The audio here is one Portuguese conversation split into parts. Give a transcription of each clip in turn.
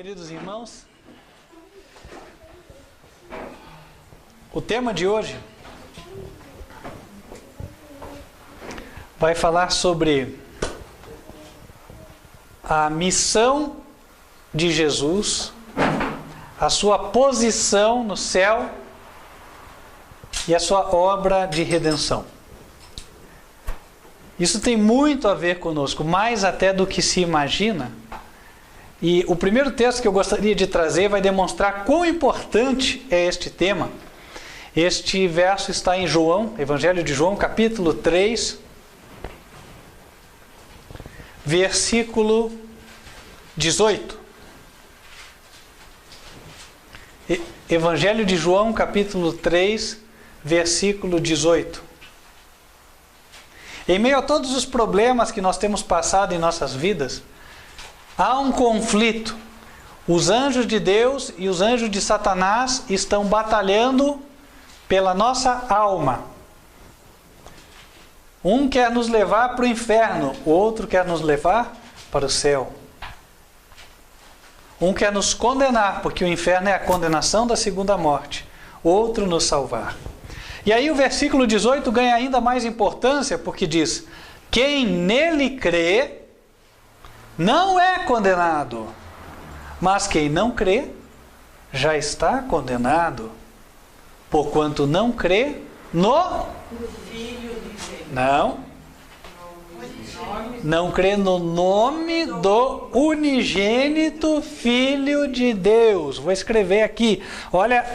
queridos irmãos. O tema de hoje vai falar sobre a missão de Jesus, a sua posição no céu e a sua obra de redenção. Isso tem muito a ver conosco, mais até do que se imagina. E o primeiro texto que eu gostaria de trazer vai demonstrar quão importante é este tema. Este verso está em João, Evangelho de João, capítulo 3, versículo 18. Evangelho de João, capítulo 3, versículo 18. Em meio a todos os problemas que nós temos passado em nossas vidas, há um conflito. Os anjos de Deus e os anjos de Satanás estão batalhando pela nossa alma. Um quer nos levar para o inferno, o outro quer nos levar para o céu. Um quer nos condenar, porque o inferno é a condenação da segunda morte. Outro nos salvar. E aí o versículo 18 ganha ainda mais importância, porque diz: quem nele crê não é condenado, mas quem não crê já está condenado, porquanto não crê no Filho de Deus. Não crê no nome do unigênito Filho de Deus. Vou escrever aqui. Olha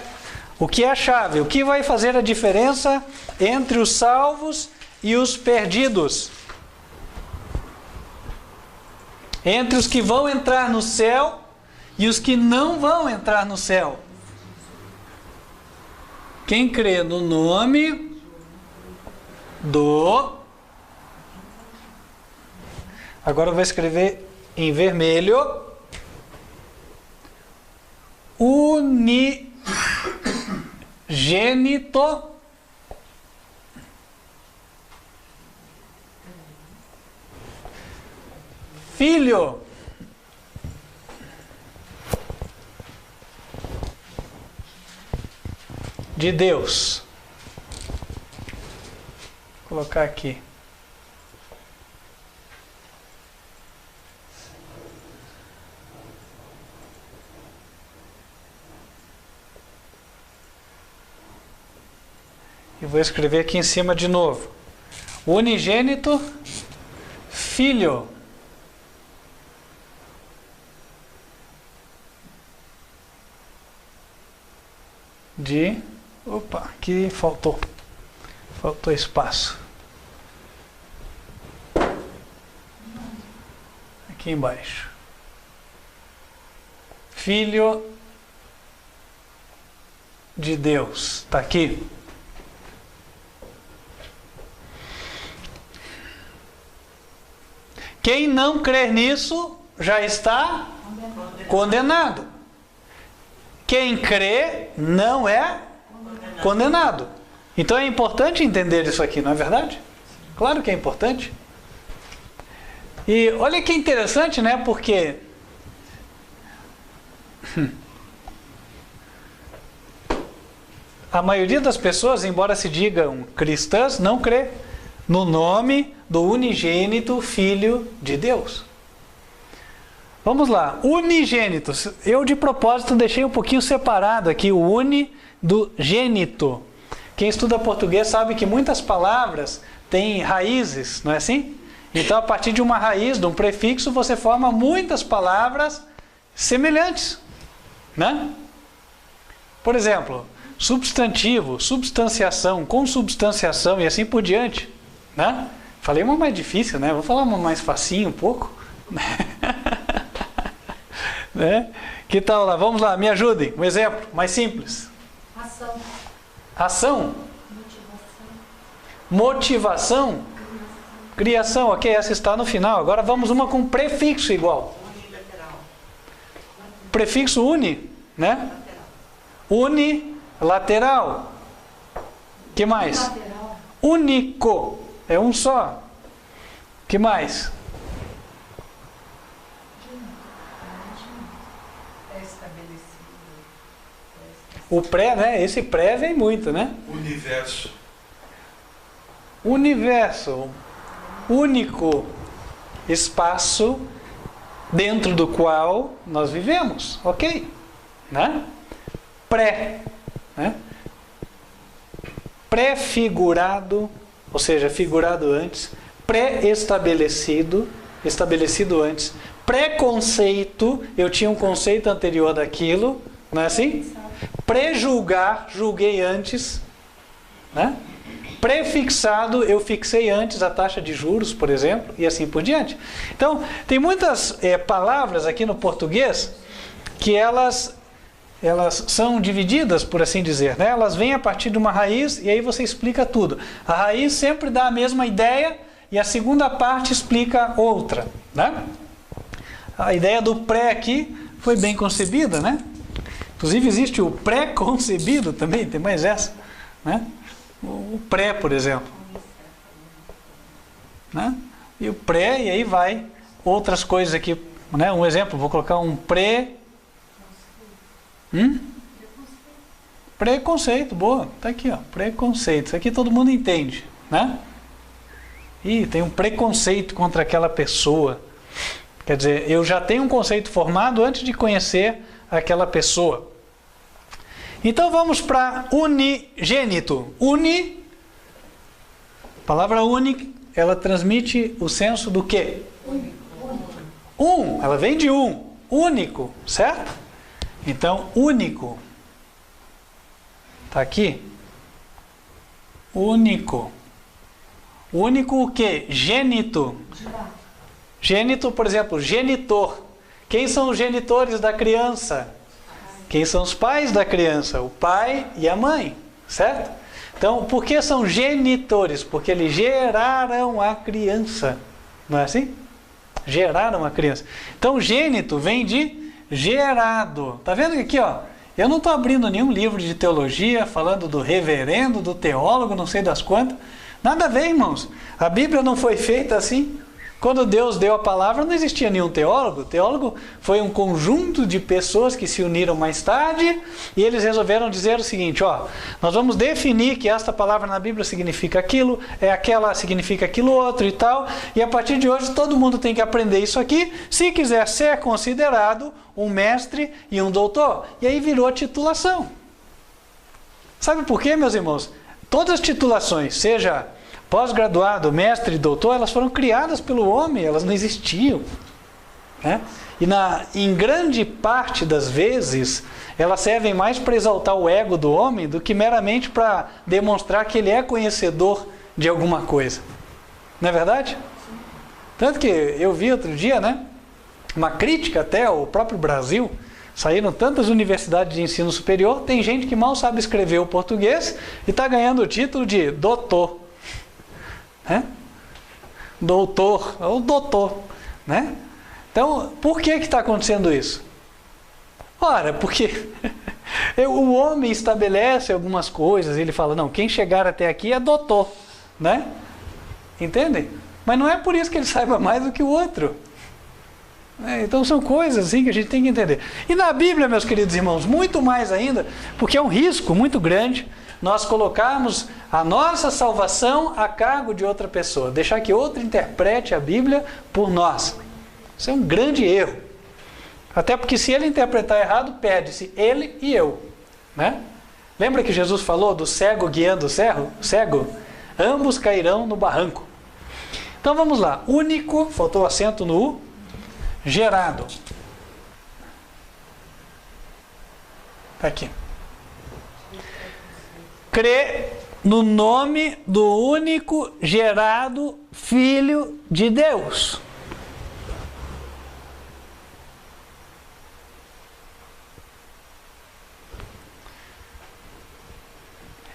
o que é a chave, o que vai fazer a diferença entre os salvos e os perdidos. Entre os que vão entrar no céu e os que não vão entrar no céu. Quem crê no nome do... Agora eu vou escrever em vermelho. Unigênito Filho de Deus. Vou colocar aqui. E vou escrever aqui em cima de novo. Unigênito Filho de... Opa, aqui faltou espaço. Aqui embaixo. Filho de Deus. Está aqui. Quem não crer nisso já está condenado. Quem crê não é condenado. Então é importante entender isso aqui, não é verdade? Claro que é importante. E olha que interessante, né? Porque a maioria das pessoas, embora se digam cristãs, não crê no nome do unigênito Filho de Deus. Vamos lá, unigênito. Eu de propósito deixei um pouquinho separado aqui o uni do gênito. Quem estuda português sabe que muitas palavras têm raízes, não é assim? Então a partir de uma raiz, de um prefixo, você forma muitas palavras semelhantes, né? Por exemplo, substantivo, substanciação, consubstanciação e assim por diante, né? Falei uma mais difícil, né? Vou falar uma mais facinho um pouco. Né? Que tal lá? Vamos lá, me ajudem. Um exemplo mais simples. Ação. Ação. Motivação. Criação. Ok, essa está no final. Agora vamos uma com prefixo igual. Unilateral. Prefixo uni, né? Unilateral. Que mais? Lateral. Único. É um só. Que mais? O pré, né? Esse pré vem muito, né? Universo. Universo. Único espaço dentro do qual nós vivemos. Ok? Né? Pré. Né? Prefigurado, ou seja, figurado antes. Pré-estabelecido, estabelecido antes. Preconceito, eu tinha um conceito anterior daquilo, não é assim? Prejulgar, julguei antes, né? Prefixado, eu fixei antes a taxa de juros, por exemplo, e assim por diante. Então, tem muitas palavras aqui no português que elas são divididas, por assim dizer, né? Elas vêm a partir de uma raiz e aí você explica tudo. A raiz sempre dá a mesma ideia e a segunda parte explica outra, né? A ideia do pré aqui foi bem concebida, né? Inclusive existe o pré-concebido também, tem mais essa, né? O pré, por exemplo, né? E o pré, e aí vai outras coisas aqui, né? Um exemplo, vou colocar um preconceito, boa, tá aqui, ó, preconceito. Isso aqui todo mundo entende, né? Ih, tem um preconceito contra aquela pessoa. Quer dizer, eu já tenho um conceito formado antes de conhecer aquela pessoa. Então vamos para unigênito. A palavra uni, ela transmite o senso do quê? Ela vem de único, certo? Então, único. Está aqui. Único. Único o quê? Gênito. Gênito, por exemplo, genitor. Quem são os genitores da criança? Quem são os pais da criança? O pai e a mãe, certo? Então, por que são genitores? Porque eles geraram a criança. Não é assim? Geraram a criança. Então, gênito vem de gerado. Tá vendo que aqui, ó? Eu não estou abrindo nenhum livro de teologia falando do reverendo, do teólogo, não sei das quantas. Nada a ver, irmãos. A Bíblia não foi feita assim. Quando Deus deu a palavra, não existia nenhum teólogo. O teólogo foi um conjunto de pessoas que se uniram mais tarde e eles resolveram dizer o seguinte, ó, nós vamos definir que esta palavra na Bíblia significa aquilo, aquela significa aquilo outro e tal, e a partir de hoje todo mundo tem que aprender isso aqui, se quiser ser considerado um mestre e um doutor. E aí virou titulação. Sabe por quê, meus irmãos? Todas as titulações, seja pós-graduado, mestre, doutor, elas foram criadas pelo homem, elas não existiam, né? E em grande parte das vezes, elas servem mais para exaltar o ego do homem do que meramente para demonstrar que ele é conhecedor de alguma coisa. Não é verdade? Tanto que eu vi outro dia, né, uma crítica até ao próprio Brasil. Saíram tantas universidades de ensino superior, tem gente que mal sabe escrever o português e está ganhando o título de doutor. Doutor, ou doutor, né? Então, por que está acontecendo isso? Ora, porque o homem estabelece algumas coisas, ele fala, não, quem chegar até aqui é doutor, né? Entendem? Mas não é por isso que ele saiba mais do que o outro. Então são coisas assim que a gente tem que entender. E na Bíblia, meus queridos irmãos, muito mais ainda, porque é um risco muito grande nós colocarmos a nossa salvação a cargo de outra pessoa, deixar que outra interprete a Bíblia por nós. Isso é um grande erro. Até porque se ele interpretar errado, perde-se ele e eu, né? Lembra que Jesus falou do cego guiando o cego? Ambos cairão no barranco. Então vamos lá. Único, faltou acento no U, gerado. Está aqui. Crê no nome do único gerado Filho de Deus.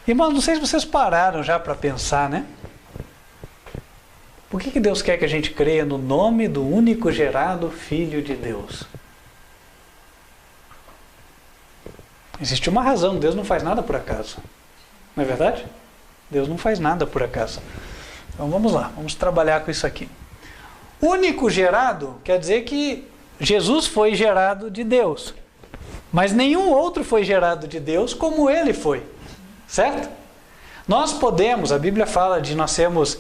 Irmãos, não sei se vocês pararam já para pensar, né? Por que Deus quer que a gente creia no nome do único gerado Filho de Deus? Existe uma razão, Deus não faz nada por acaso. Não é verdade? Deus não faz nada por acaso. Então vamos lá, vamos trabalhar com isso aqui. Único gerado quer dizer que Jesus foi gerado de Deus. Mas nenhum outro foi gerado de Deus como ele foi. Certo? Nós podemos, a Bíblia fala de nós sermos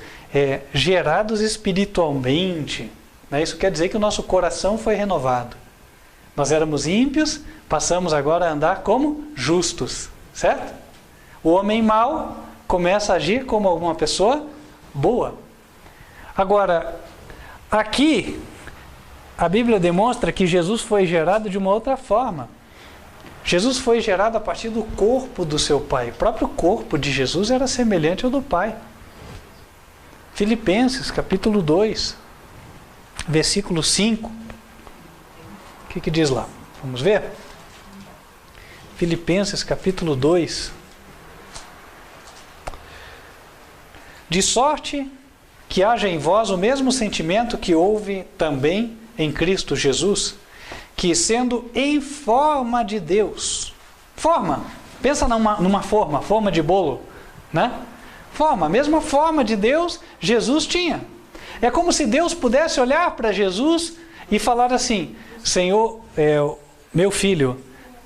gerados espiritualmente. Né? Isso quer dizer que o nosso coração foi renovado. Nós éramos ímpios, passamos agora a andar como justos. Certo? O homem mau começa a agir como uma pessoa boa. Agora, aqui, a Bíblia demonstra que Jesus foi gerado de uma outra forma. Jesus foi gerado a partir do corpo do seu Pai. O próprio corpo de Jesus era semelhante ao do Pai. Filipenses, capítulo 2, versículo 5. O que diz lá? Vamos ver? Filipenses, capítulo 2. De sorte que haja em vós o mesmo sentimento que houve também em Cristo Jesus, que sendo em forma de Deus, forma, pensa numa forma de bolo, né? Forma, a mesma forma de Deus, Jesus tinha. É como se Deus pudesse olhar para Jesus e falar assim: Senhor, meu filho,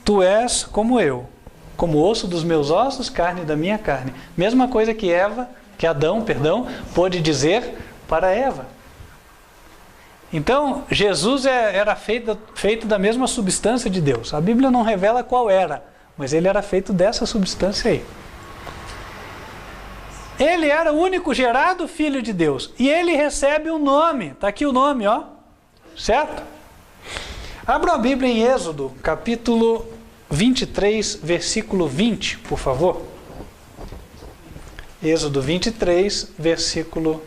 tu és como eu, como osso dos meus ossos, carne da minha carne. Mesma coisa que Adão, pôde dizer para Eva. Então, Jesus era feito da mesma substância de Deus. A Bíblia não revela qual era, mas ele era feito dessa substância aí. Ele era o único gerado filho de Deus. E ele recebe um nome. Está aqui o nome, ó. Certo? Abra a Bíblia em Êxodo, capítulo 23, versículo 20, por favor. Êxodo 23, versículo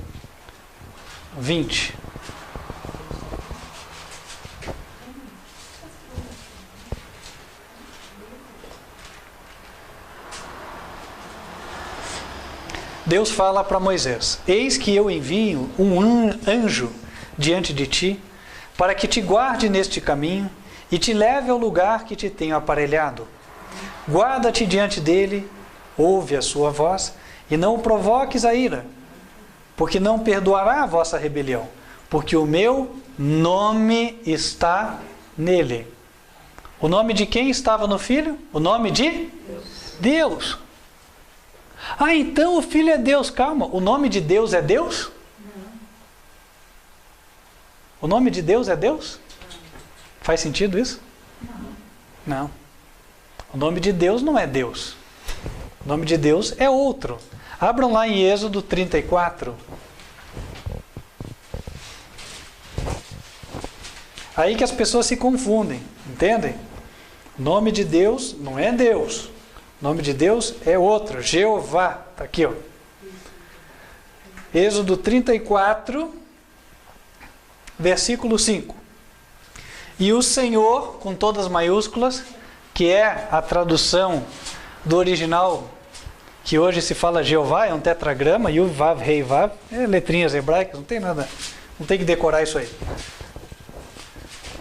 20. Deus fala para Moisés: eis que eu envio um anjo diante de ti, para que te guarde neste caminho e te leve ao lugar que te tenho aparelhado. Guarda-te diante dele, ouve a sua voz, e não o provoques a ira, porque não perdoará a vossa rebelião, porque o meu nome está nele. O nome de quem estava no filho? O nome de Deus. Ah, então o filho é Deus. Calma, o nome de Deus é Deus? O nome de Deus é Deus? Faz sentido isso? Não. O nome de Deus não é Deus. O nome de Deus é outro. Abram lá em Êxodo 34. Aí que as pessoas se confundem, entendem? O nome de Deus não é Deus. O nome de Deus é outro, Jeová. Está aqui, ó. Êxodo 34, versículo 5. E o Senhor, com todas as maiúsculas, que é a tradução do original, que hoje se fala Jeová, é um tetragrama, Yuv, Vav, Rei, Vav, letrinhas hebraicas, não tem nada, não tem que decorar isso aí.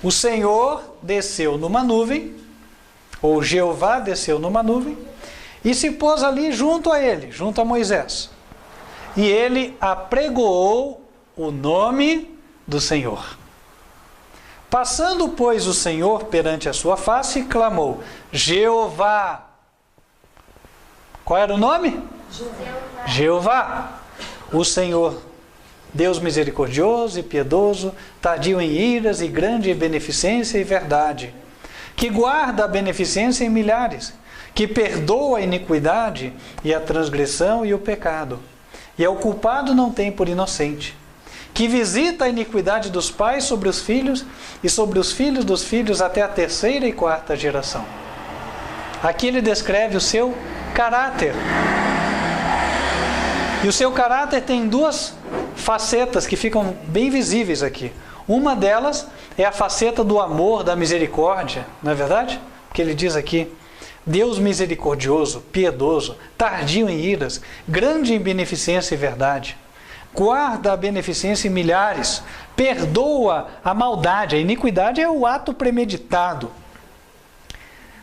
O Senhor desceu numa nuvem, ou Jeová desceu numa nuvem, e se pôs ali junto a ele, junto a Moisés. E ele apregoou o nome do Senhor. Passando, pois, o Senhor perante a sua face, clamou: Jeová. Qual era o nome? Jeová. Jeová. O Senhor, Deus misericordioso e piedoso, tardio em iras e grande em beneficência e verdade, que guarda a beneficência em milhares, que perdoa a iniquidade e a transgressão e o pecado, e ao culpado não tem por inocente, que visita a iniquidade dos pais sobre os filhos e sobre os filhos dos filhos até a 3ª e 4ª geração. Aqui ele descreve o seu caráter. E o seu caráter tem duas facetas que ficam bem visíveis aqui. Uma delas é a faceta do amor, da misericórdia, não é verdade? Porque ele diz aqui: Deus misericordioso, piedoso, tardio em iras, grande em beneficência e verdade, guarda a beneficência em milhares, perdoa a maldade, a iniquidade é o ato premeditado,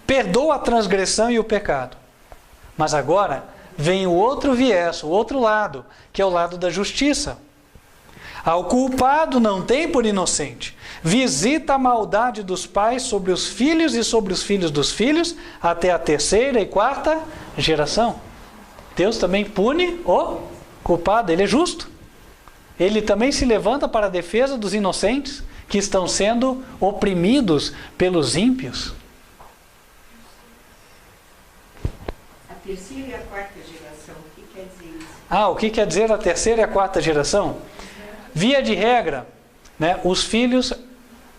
perdoa a transgressão e o pecado. Mas agora vem o outro viés, o outro lado, que é o lado da justiça. Ao culpado não tem por inocente. Visita a maldade dos pais sobre os filhos e sobre os filhos dos filhos, até a 3ª e 4ª geração. Deus também pune o culpado, ele é justo. Ele também se levanta para a defesa dos inocentes que estão sendo oprimidos pelos ímpios. A 3ª e a 4ª geração, o que quer dizer isso? O que quer dizer a 3ª e a 4ª geração? Via de regra, né, os filhos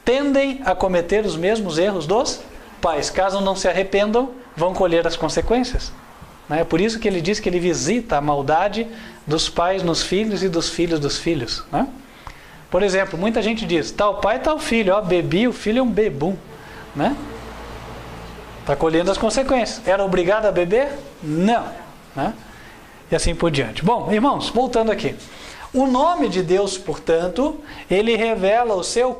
tendem a cometer os mesmos erros dos pais. Caso não se arrependam, vão colher as consequências. É por isso que ele diz que ele visita a maldade dos pais nos filhos e dos filhos dos filhos. Né? Por exemplo, muita gente diz, tal pai, tal filho. Bebi, o filho é um bebum. Né? Está colhendo as consequências. Era obrigado a beber? Não. Né? E assim por diante. Bom, irmãos, voltando aqui. O nome de Deus, portanto, ele revela o seu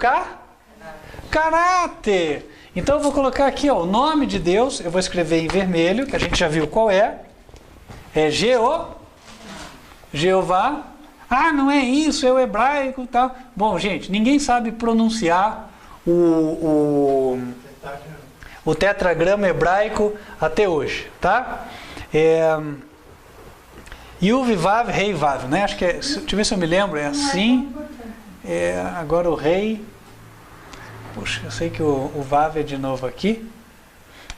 caráter. Então eu vou colocar aqui, o nome de Deus, eu vou escrever em vermelho, que a gente já viu qual é. É Jeová. Não é isso, é o hebraico e tal. Bom, gente, ninguém sabe pronunciar o tetragrama hebraico até hoje, tá? Yuv, Vav, Rei, Vav, né? Acho que deixa eu ver se eu me lembro, é assim. Agora o Rei. Puxa, eu sei que o Vav é de novo aqui.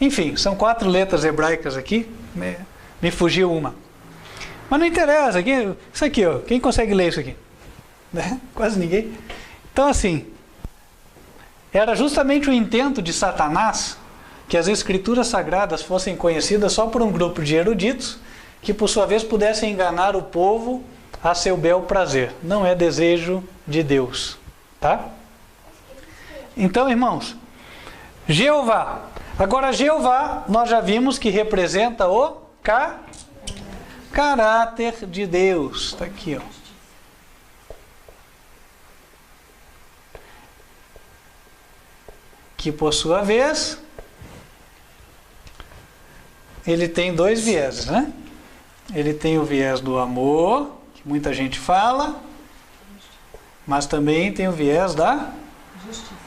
Enfim, são 4 letras hebraicas aqui. Me fugiu uma. Mas não interessa. Isso aqui, quem consegue ler isso aqui? Né? Quase ninguém. Então, assim, era justamente o intento de Satanás que as escrituras sagradas fossem conhecidas só por um grupo de eruditos que, por sua vez, pudessem enganar o povo a seu bel prazer. Não é desejo de Deus. Tá? Então, irmãos, Jeová. Agora, Jeová, nós já vimos que representa o caráter de Deus. Está aqui, Que, por sua vez, ele tem 2 vieses, né? Ele tem o viés do amor, que muita gente fala, mas também tem o viés da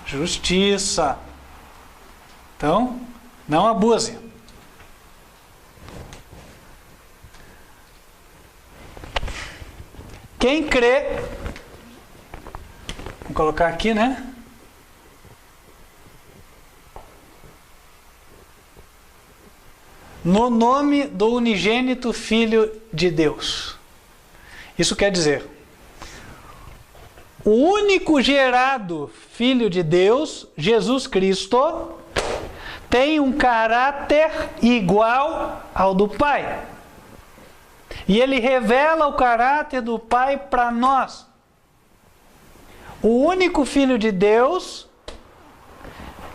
justiça. Então, não abuse. Quem crê, vou colocar aqui, né? No nome do unigênito Filho de Deus. Isso quer dizer, o único gerado Filho de Deus, Jesus Cristo, tem um caráter igual ao do Pai. E ele revela o caráter do Pai para nós. O único Filho de Deus,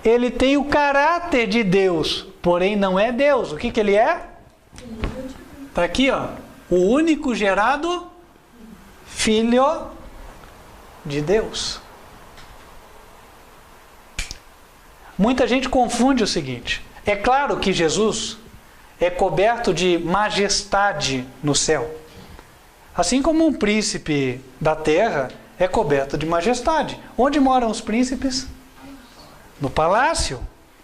ele tem o caráter de Deus, porém não é Deus. O que ele é? Está aqui, o único gerado Filho de Deus. Muita gente confunde o seguinte. É claro que Jesus é coberto de majestade no céu. Assim como um príncipe da terra é coberto de majestade. Onde moram os príncipes? No palácio.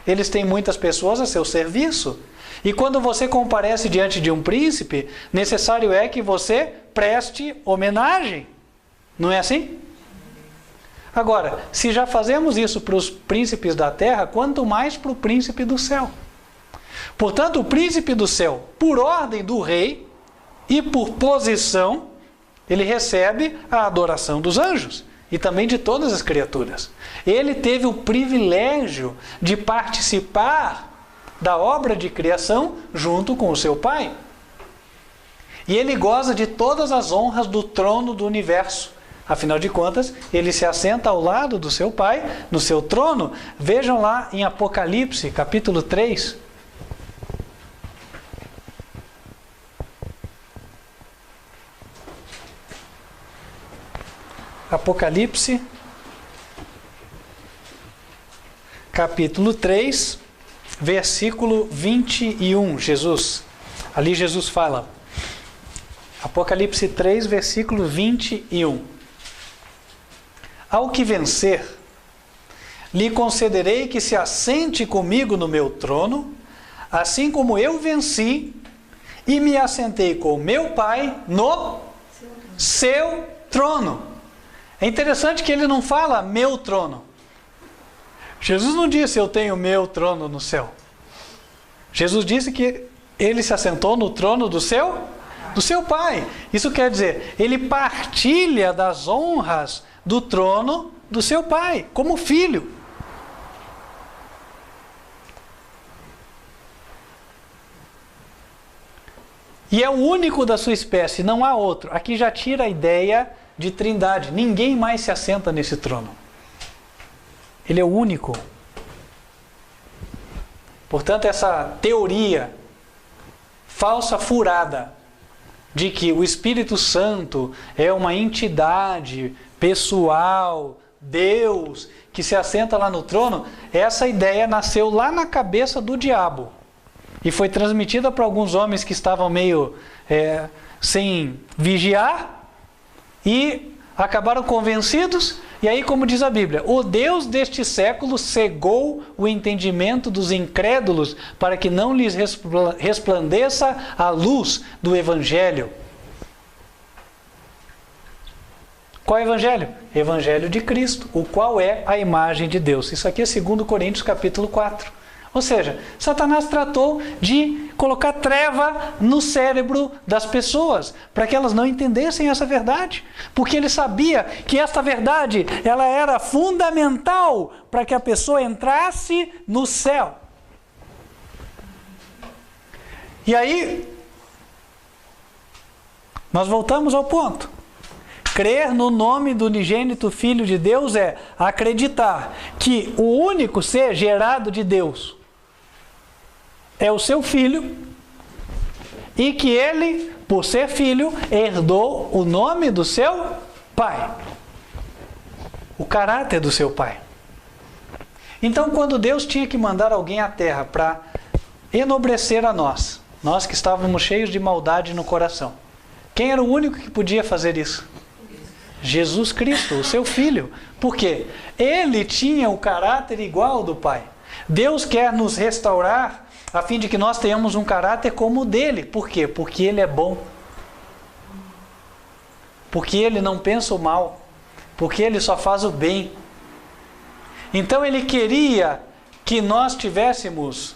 Eles têm muitas pessoas a seu serviço. E quando você comparece diante de um príncipe, necessário é que você preste homenagem. Não é assim? Agora, se já fazemos isso para os príncipes da terra, quanto mais para o príncipe do céu. Portanto, o príncipe do céu, por ordem do rei e por posição, ele recebe a adoração dos anjos e também de todas as criaturas. Ele teve o privilégio de participar da obra de criação junto com o seu pai. E ele goza de todas as honras do trono do universo. Afinal de contas, ele se assenta ao lado do seu pai, no seu trono. Vejam lá em Apocalipse, capítulo 3. Apocalipse, capítulo 3, versículo 21. Ali Jesus fala. Apocalipse 3, versículo 21. Ao que vencer, lhe concederei que se assente comigo no meu trono, assim como eu venci e me assentei com meu Pai no seu trono. É interessante que ele não fala meu trono. Jesus não disse eu tenho meu trono no céu. Jesus disse que ele se assentou no trono do seu Pai. Isso quer dizer, ele partilha das honras do trono do seu Pai, como filho. E é o único da sua espécie, não há outro. Aqui já tira a ideia de trindade. Ninguém mais se assenta nesse trono. Ele é o único. Portanto, essa teoria falsa, furada, de que o Espírito Santo é uma entidade pessoal, Deus, que se assenta lá no trono, essa ideia nasceu lá na cabeça do diabo. E foi transmitida para alguns homens que estavam meio sem vigiar e acabaram convencidos. E aí, como diz a Bíblia, o Deus deste século cegou o entendimento dos incrédulos para que não lhes resplandeça a luz do Evangelho. Qual é o Evangelho? Evangelho de Cristo, o qual é a imagem de Deus. Isso aqui é 2 Coríntios capítulo 4. Ou seja, Satanás tratou de colocar treva no cérebro das pessoas, para que elas não entendessem essa verdade. Porque ele sabia que esta verdade ela era fundamental para que a pessoa entrasse no céu. E aí, nós voltamos ao ponto. Crer no nome do unigênito Filho de Deus é acreditar que o único ser gerado de Deus é o seu filho, e que ele, por ser filho, herdou o nome do seu pai, o caráter do seu pai. Então, quando Deus tinha que mandar alguém à terra para enobrecer a nós que estávamos cheios de maldade no coração, quem era o único que podia fazer isso? Jesus Cristo, o seu filho. Por quê? Ele tinha o caráter igual ao do pai. Deus quer nos restaurar a fim de que nós tenhamos um caráter como o dele. Por quê? Porque ele é bom. Porque ele não pensa o mal. Porque ele só faz o bem. Então ele queria que nós tivéssemos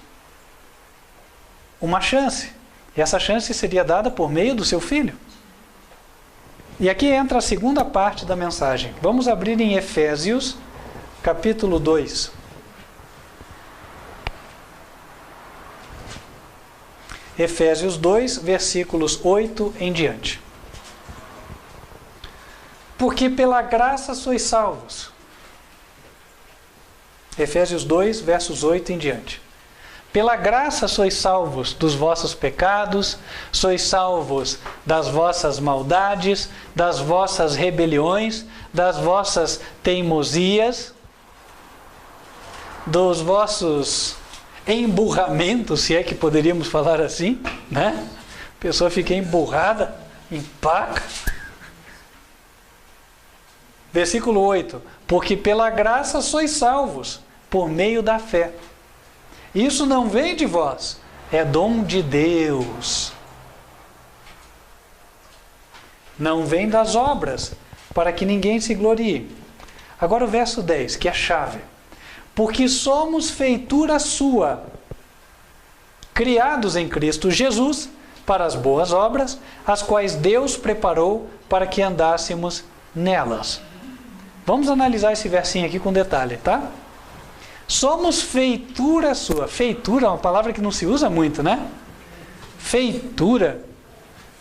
uma chance. E essa chance seria dada por meio do seu filho. E aqui entra a segunda parte da mensagem. Vamos abrir em Efésios, capítulo 2. Efésios 2, versículos 8 em diante. Porque pela graça sois salvos. Efésios 2, versos 8 em diante. Pela graça sois salvos dos vossos pecados, sois salvos das vossas maldades, das vossas rebeliões, das vossas teimosias, dos vossos emburramentos, se é que poderíamos falar assim, né? A pessoa fica emburrada, empaca. Versículo 8. Porque pela graça sois salvos, por meio da fé. Isso não vem de vós, é dom de Deus. Não vem das obras, para que ninguém se glorie. Agora o verso 10, que é a chave. Porque somos feitura sua, criados em Cristo Jesus, para as boas obras, as quais Deus preparou para que andássemos nelas. Vamos analisar esse versinho aqui com detalhe, tá? Somos feitura sua. Feitura é uma palavra que não se usa muito, né? Feitura.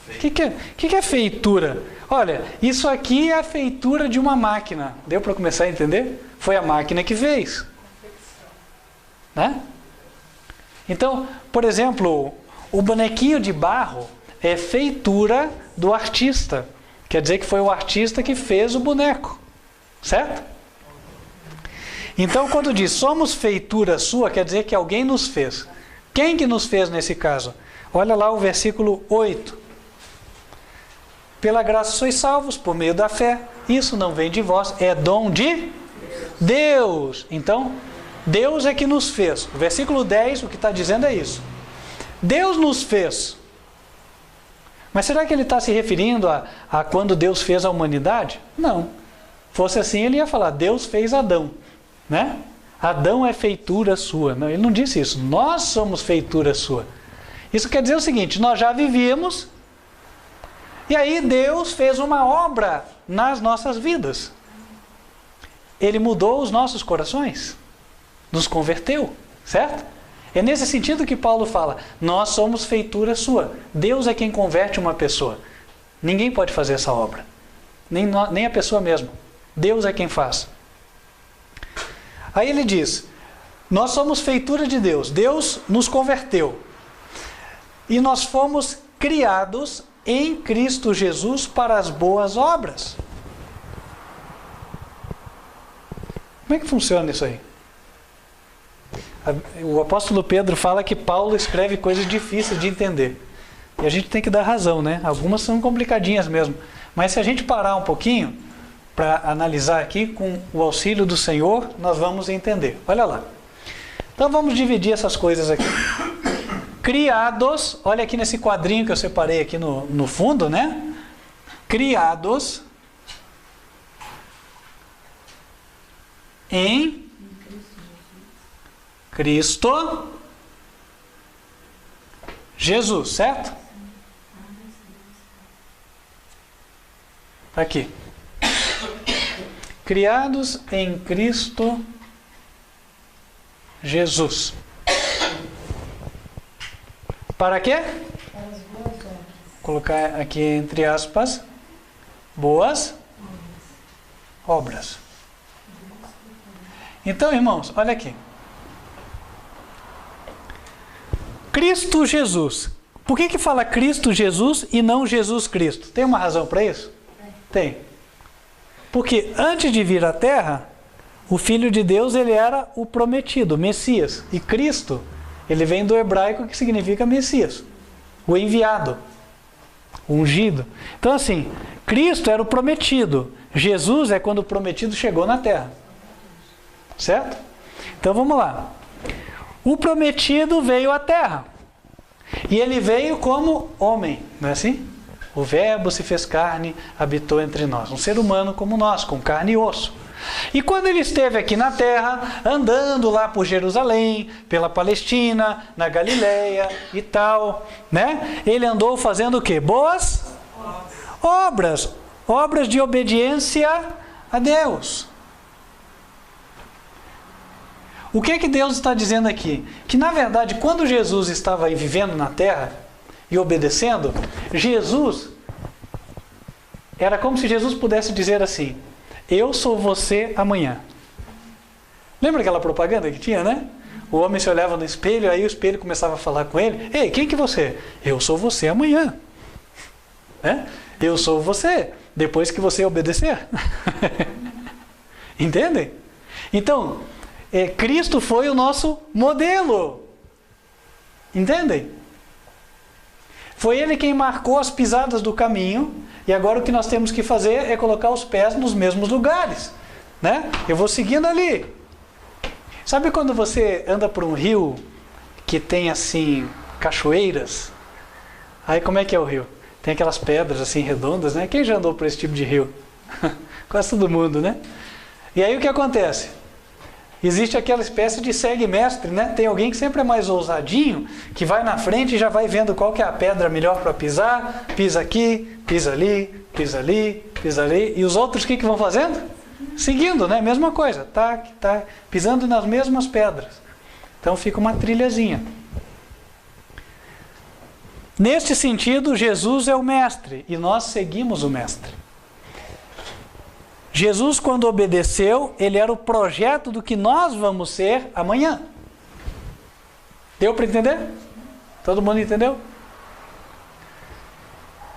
O que é feitura? Olha, isso aqui é a feitura de uma máquina. Deu para começar a entender? Foi a máquina que fez. Né? Então, por exemplo, o bonequinho de barro é feitura do artista. Quer dizer que foi o artista que fez o boneco. Certo? Então, quando diz somos feitura sua, quer dizer que alguém nos fez. Quem que nos fez nesse caso? Olha lá o versículo 8. Pela graça sois salvos, por meio da fé. isso não vem de vós, é dom de Deus. Então, Deus é que nos fez. O versículo 10, o que está dizendo é isso. Deus nos fez. Mas será que ele está se referindo a quando Deus fez a humanidade? Não. Fosse assim, ele ia falar, Deus fez Adão, né? Adão é feitura sua. Não, ele não disse isso. Nós somos feitura sua. Isso quer dizer o seguinte, nós já vivíamos, e aí Deus fez uma obra nas nossas vidas. Ele mudou os nossos corações, nos converteu, certo? É nesse sentido que Paulo fala, nós somos feitura sua. Deus é quem converte uma pessoa. Ninguém pode fazer essa obra, nem a pessoa mesma. Deus é quem faz. Aí ele diz, nós somos feitura de Deus. Deus nos converteu. E nós fomos criados em Cristo Jesus para as boas obras. Como é que funciona isso aí? O apóstolo Pedro fala que Paulo escreve coisas difíceis de entender. E a gente tem que dar razão, né? Algumas são complicadinhas mesmo. Mas se a gente parar um pouquinho para analisar aqui, com o auxílio do Senhor, nós vamos entender. Olha lá. Então vamos dividir essas coisas aqui. Criados, olha aqui nesse quadrinho que eu separei aqui no fundo, né? Criados em Cristo Jesus, certo? Aqui. Criados em Cristo Jesus. Para quê? Vou colocar aqui entre aspas, boas obras. Então, irmãos, olha aqui. Cristo Jesus. Por que fala Cristo Jesus e não Jesus Cristo? Tem uma razão para isso? Tem. Porque antes de vir à Terra, o Filho de Deus ele era o prometido, o Messias. E Cristo, ele vem do hebraico que significa Messias, o enviado, o ungido. Então assim, Cristo era o prometido. Jesus é quando o prometido chegou na Terra. Certo? Então vamos lá. O prometido veio à Terra. E ele veio como homem, não é assim? O Verbo se fez carne, habitou entre nós. Um ser humano como nós, com carne e osso. E quando ele esteve aqui na Terra, andando lá por Jerusalém, pela Palestina, na Galileia e tal, né? Ele andou fazendo o quê? Boas obras. Obras de obediência a Deus. O que é que Deus está dizendo aqui? Que na verdade, quando Jesus estava aí vivendo na terra e obedecendo, Jesus, era como se Jesus pudesse dizer assim, eu sou você amanhã. Lembra aquela propaganda que tinha, né? O homem se olhava no espelho, aí o espelho começava a falar com ele, ei, quem que você é? Eu sou você amanhã. Né? Eu sou você, depois que você obedecer. Entendem? Então, Cristo foi o nosso modelo. Entendem? Foi ele quem marcou as pisadas do caminho, e agora o que nós temos que fazer é colocar os pés nos mesmos lugares. Né? Eu vou seguindo ali. Sabe quando você anda por um rio que tem assim, cachoeiras? Aí como é que é o rio? Tem aquelas pedras assim redondas, né? Quem já andou por esse tipo de rio? Quase todo mundo, né? E aí o que acontece? Existe aquela espécie de segue-mestre, né? Tem alguém que sempre é mais ousadinho, que vai na frente e já vai vendo qual que é a pedra melhor para pisar, pisa aqui, pisa ali, pisa ali, pisa ali. E os outros o que vão fazendo? Seguindo, né? Mesma coisa, tá, pisando nas mesmas pedras. Então fica uma trilhazinha. Neste sentido, Jesus é o mestre e nós seguimos o mestre. Jesus, quando obedeceu, ele era o projeto do que nós vamos ser amanhã. Deu para entender? Todo mundo entendeu?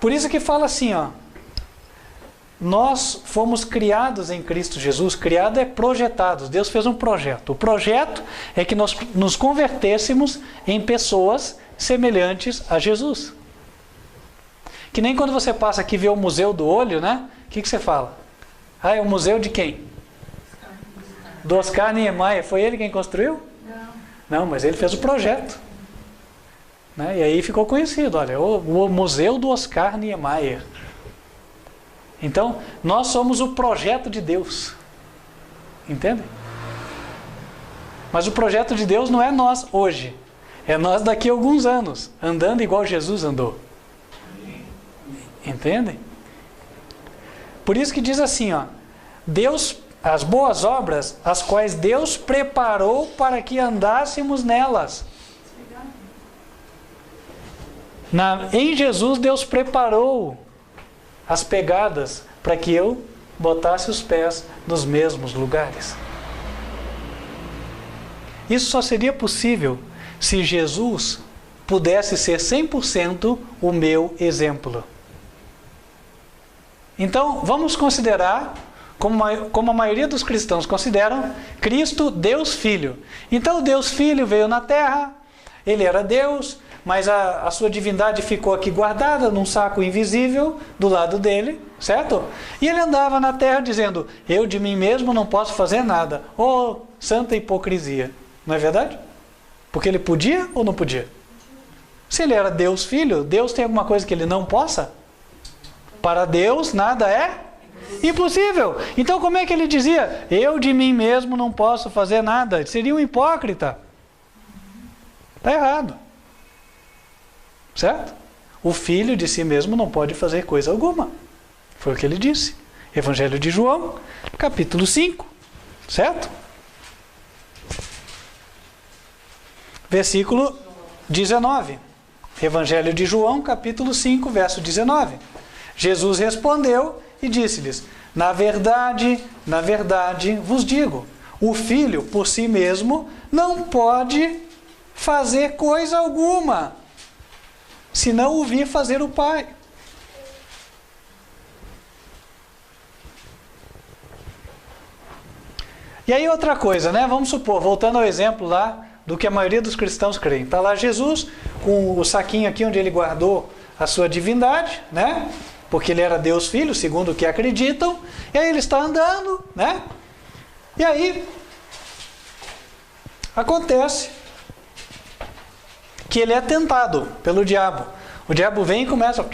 Por isso que fala assim, ó. Nós fomos criados em Cristo Jesus. Criado é projetados. Deus fez um projeto. O projeto é que nós nos convertêssemos em pessoas semelhantes a Jesus. Que nem quando você passa aqui e vê o Museu do Olho, né? O que você fala? Ah, é o museu de quem? Do Oscar Niemeyer. Foi ele quem construiu? Não, mas ele fez o projeto. Né? E aí ficou conhecido, olha, o Museu do Oscar Niemeyer. Então, nós somos o projeto de Deus. Entende? Mas o projeto de Deus não é nós hoje. É nós daqui a alguns anos, andando igual Jesus andou. Entende? Por isso que diz assim, ó, Deus, as boas obras, as quais Deus preparou para que andássemos nelas. Em Jesus, Deus preparou as pegadas para que eu botasse os pés nos mesmos lugares. Isso só seria possível se Jesus pudesse ser 100% o meu exemplo. Então, vamos considerar, como a maioria dos cristãos consideram, Cristo Deus Filho. Então, Deus Filho veio na Terra, Ele era Deus, mas a sua divindade ficou aqui guardada num saco invisível do lado dele, certo? E Ele andava na Terra dizendo, eu de mim mesmo não posso fazer nada. Oh, santa hipocrisia. Não é verdade? Porque Ele podia ou não podia? Se Ele era Deus Filho, Deus tem alguma coisa que Ele não possa? Para Deus nada é impossível. Então como é que Ele dizia? Eu de mim mesmo não posso fazer nada. Ele seria um hipócrita. Está errado. Certo? O Filho de si mesmo não pode fazer coisa alguma. Foi o que Ele disse. Evangelho de João, capítulo 5. Certo? Versículo 19. Evangelho de João, capítulo 5, verso 19. Jesus respondeu e disse-lhes, na verdade vos digo, o Filho por si mesmo não pode fazer coisa alguma, se não o vir fazer o Pai. E aí outra coisa, né? Vamos supor, voltando ao exemplo lá, do que a maioria dos cristãos creem. Está lá Jesus, com o saquinho aqui onde Ele guardou a sua divindade, né? Porque Ele era Deus Filho, segundo o que acreditam. E aí Ele está andando, né? E aí, acontece que Ele é tentado pelo diabo. O diabo vem e começa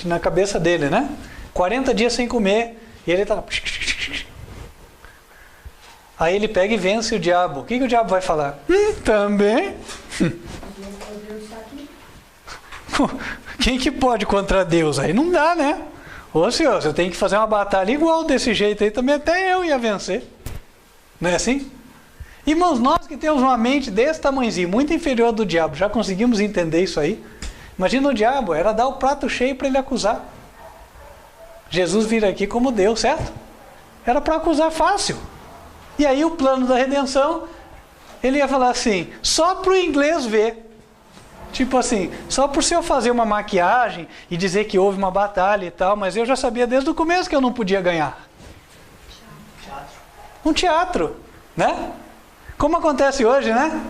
na cabeça dele, né? 40 dias sem comer, e Ele está... Aí Ele pega e vence o diabo. O que o diabo vai falar? Também? Quem que pode contra Deus? Aí não dá, né? Ô senhor, você tem que fazer uma batalha igual desse jeito aí, também até eu ia vencer. Não é assim? Irmãos, nós que temos uma mente desse tamanhozinho, muito inferior do diabo, já conseguimos entender isso aí? Imagina o diabo, era dar o prato cheio para ele acusar. Jesus vir aqui como Deus, certo? Era para acusar fácil. E aí o plano da redenção, ele ia falar assim, só para o inglês ver. Tipo assim, só por se eu fazer uma maquiagem e dizer que houve uma batalha e tal, mas eu já sabia desde o começo que eu não podia ganhar. Um teatro, né? Como acontece hoje, né?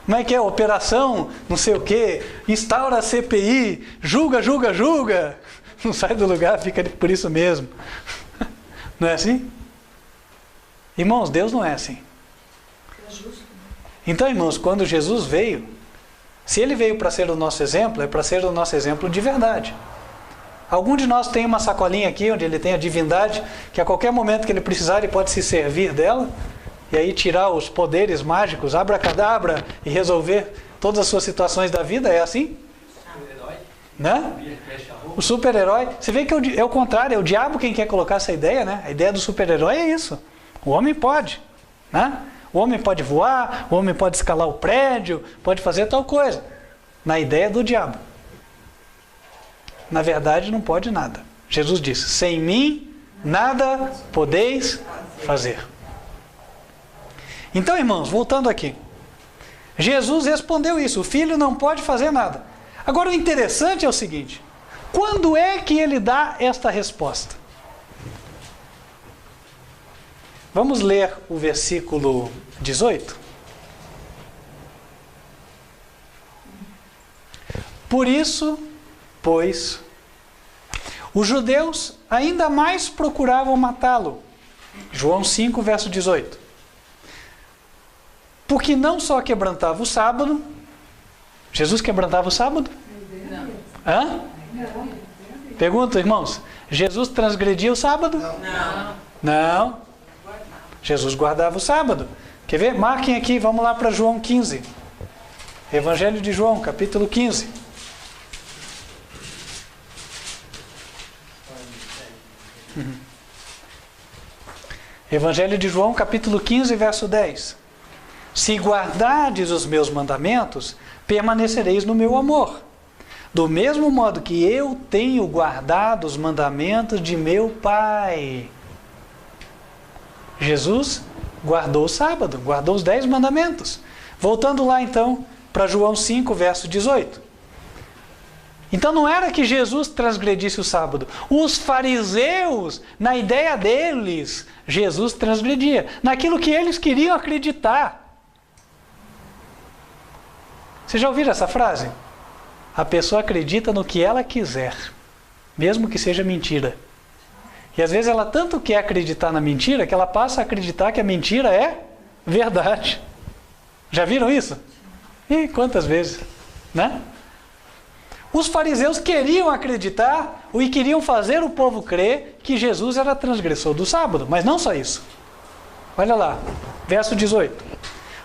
Como é que é? Operação, não sei o quê, instaura a CPI, julga, julga, julga. Não sai do lugar, fica por isso mesmo. Não é assim? Irmãos, Deus não é assim. Então, irmãos, quando Jesus veio, se Ele veio para ser o nosso exemplo, é para ser o nosso exemplo de verdade. Algum de nós tem uma sacolinha aqui, onde ele tem a divindade, que a qualquer momento que ele precisar, ele pode se servir dela, e aí tirar os poderes mágicos, abracadabra, e resolver todas as suas situações da vida, é assim? Né? O super-herói. Você vê que é o contrário, é o diabo quem quer colocar essa ideia, né? A ideia do super-herói é isso. O homem pode, né? O homem pode voar, o homem pode escalar o prédio, pode fazer tal coisa. Na ideia do diabo. Na verdade, não pode nada. Jesus disse, sem mim, nada podeis fazer. Então, irmãos, voltando aqui. Jesus respondeu isso, o filho não pode fazer nada. Agora, o interessante é o seguinte, quando é que ele dá esta resposta? Vamos ler o versículo 18. Por isso, pois, os judeus ainda mais procuravam matá-lo, João 5, verso 18. Porque não só quebrantava o sábado. Jesus quebrantava o sábado? Não. Hã? Pergunta, irmãos. Jesus transgredia o sábado? Não. Não. Jesus guardava o sábado. Quer ver? Marquem aqui, vamos lá para João 15. Evangelho de João, capítulo 15. Evangelho de João, capítulo 15, verso 10. Se guardardes os meus mandamentos, permanecereis no meu amor. Do mesmo modo que eu tenho guardado os mandamentos de meu Pai. Jesus guardou o sábado, guardou os 10 mandamentos. Voltando lá então para João 5, verso 18. Então não era que Jesus transgredisse o sábado. Os fariseus, na ideia deles, Jesus transgredia. Naquilo que eles queriam acreditar. Vocês já ouviram essa frase? A pessoa acredita no que ela quiser, mesmo que seja mentira. E às vezes ela tanto quer acreditar na mentira que ela passa a acreditar que a mentira é verdade. Já viram isso? E quantas vezes, né? Os fariseus queriam acreditar e queriam fazer o povo crer que Jesus era transgressor do sábado, mas não só isso. Olha lá, verso 18.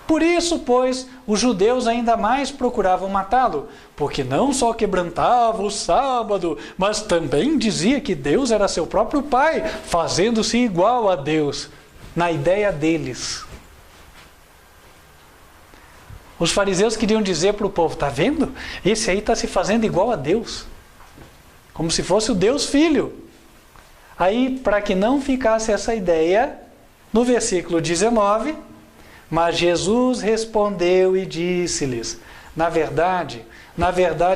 Por isso, pois, os judeus ainda mais procuravam matá-lo, porque não só quebrantava o sábado, mas também dizia que Deus era seu próprio Pai, fazendo-se igual a Deus, na ideia deles. Os fariseus queriam dizer para o povo, está vendo? Esse aí está se fazendo igual a Deus, como se fosse o Deus Filho. Aí, para que não ficasse essa ideia, no versículo 19... Mas Jesus respondeu e disse-lhes, na verdade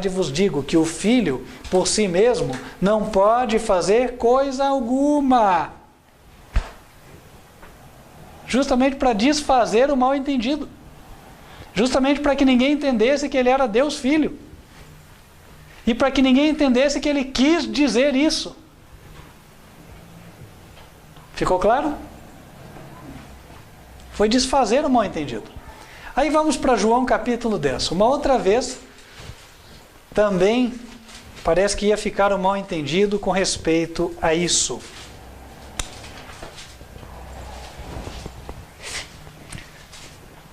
vos digo que o Filho, por si mesmo, não pode fazer coisa alguma. Justamente para desfazer o mal-entendido. Justamente para que ninguém entendesse que ele era Deus Filho. E para que ninguém entendesse que ele quis dizer isso. Ficou claro? Foi desfazer o mal-entendido. Aí vamos para João capítulo 10. Uma outra vez, também parece que ia ficar o mal-entendido com respeito a isso.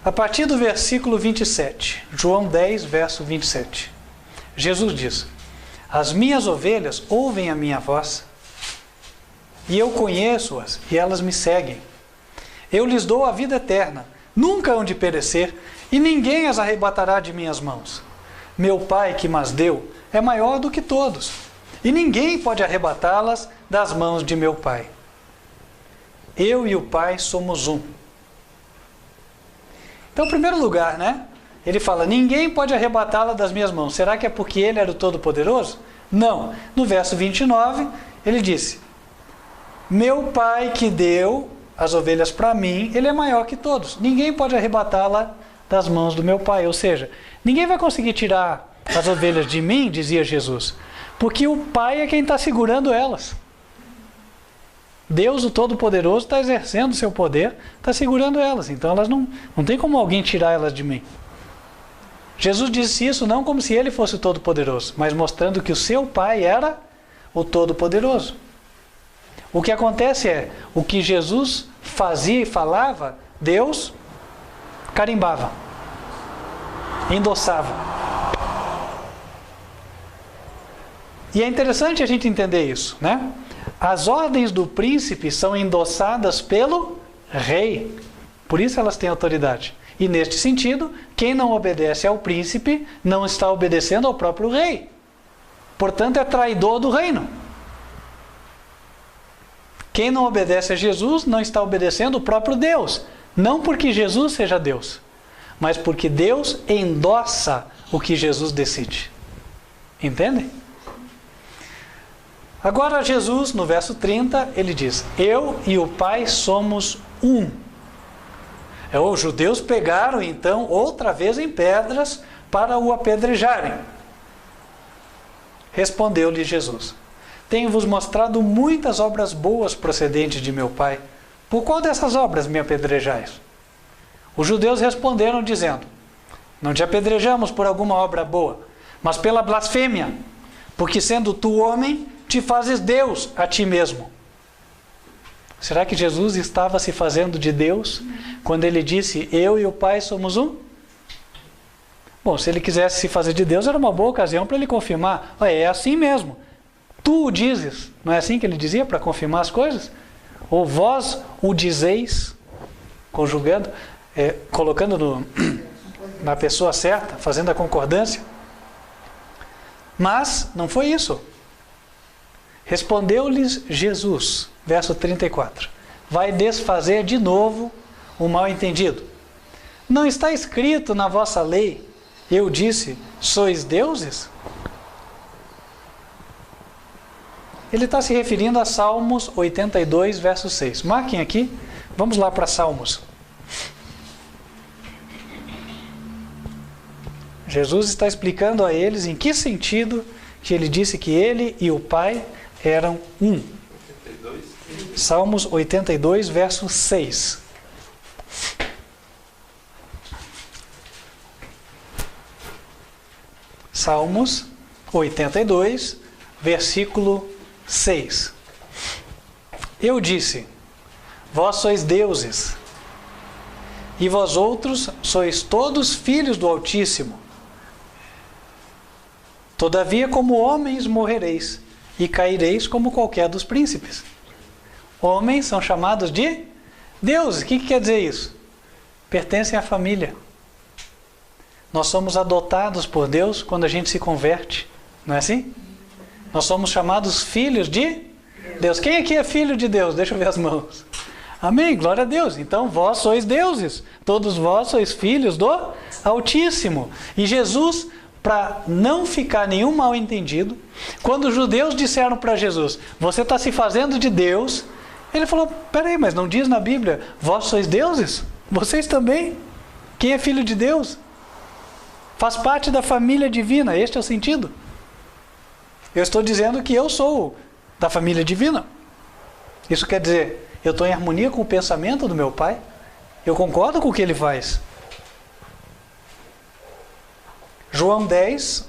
A partir do versículo 27, João 10, verso 27. Jesus diz, as minhas ovelhas ouvem a minha voz, e eu conheço-as, e elas me seguem. Eu lhes dou a vida eterna, nunca hão de perecer, e ninguém as arrebatará de minhas mãos. Meu Pai que mas deu é maior do que todos, e ninguém pode arrebatá-las das mãos de meu Pai. Eu e o Pai somos um. Então, em primeiro lugar, né? Ele fala, ninguém pode arrebatá-la das minhas mãos. Será que é porque ele era o Todo-Poderoso? Não. No verso 29, ele disse, meu Pai que deu as ovelhas para mim, ele é maior que todos. Ninguém pode arrebatá-la das mãos do meu Pai. Ou seja, ninguém vai conseguir tirar as ovelhas de mim, dizia Jesus, porque o Pai é quem está segurando elas. Deus, o Todo-Poderoso, está exercendo o seu poder, está segurando elas. Então elas não tem como alguém tirar elas de mim. Jesus disse isso não como se ele fosse o Todo-Poderoso, mas mostrando que o seu Pai era o Todo-Poderoso. O que acontece é, o que Jesus fazia e falava, Deus carimbava, endossava. E é interessante a gente entender isso, né? As ordens do príncipe são endossadas pelo rei, por isso elas têm autoridade. E neste sentido, quem não obedece ao príncipe não está obedecendo ao próprio rei. Portanto, é traidor do reino. Quem não obedece a Jesus não está obedecendo o próprio Deus. Não porque Jesus seja Deus, mas porque Deus endossa o que Jesus decide. Entendem? Agora Jesus, no verso 30, ele diz, eu e o Pai somos um. Os judeus pegaram então outra vez em pedras para o apedrejarem. Respondeu-lhe Jesus, tenho-vos mostrado muitas obras boas procedentes de meu Pai. por qual dessas obras me apedrejais? Os judeus responderam dizendo: não te apedrejamos por alguma obra boa, mas pela blasfêmia, porque sendo tu homem, te fazes Deus a ti mesmo. Será que Jesus estava se fazendo de Deus quando ele disse: eu e o Pai somos um? Bom, se ele quisesse se fazer de Deus, era uma boa ocasião para ele confirmar: é assim mesmo, tu o dizes. Não é assim que ele dizia para confirmar as coisas? Ou vós o dizeis, conjugando, colocando na pessoa certa, fazendo a concordância. Mas não foi isso. Respondeu-lhes Jesus, verso 34, vai desfazer de novo o mal-entendido. Não está escrito na vossa lei, eu disse, sois deuses? Ele está se referindo a Salmos 82, verso 6. Marquem aqui, vamos lá para Salmos. Jesus está explicando a eles em que sentido que ele disse que ele e o Pai eram um. 82. Salmos 82, verso 6. Salmos 82, versículo 6. Eu disse, vós sois deuses, e vós outros sois todos filhos do Altíssimo. Todavia, como homens morrereis, e caireis como qualquer dos príncipes. Homens são chamados de deuses. O que quer dizer isso? Pertencem à família. Nós somos adotados por Deus quando a gente se converte. Não é assim? Nós somos chamados filhos de Deus. Quem aqui é filho de Deus? Deixa eu ver as mãos. Amém, glória a Deus. Então vós sois deuses. Todos vós sois filhos do Altíssimo. E Jesus, para não ficar nenhum mal entendido, quando os judeus disseram para Jesus, você está se fazendo de Deus, ele falou, peraí, mas não diz na Bíblia, vós sois deuses? Vocês também? Quem é filho de Deus? Faz parte da família divina, este é o sentido. Eu estou dizendo que eu sou da família divina. Isso quer dizer, eu estou em harmonia com o pensamento do meu Pai, eu concordo com o que ele faz. João 10,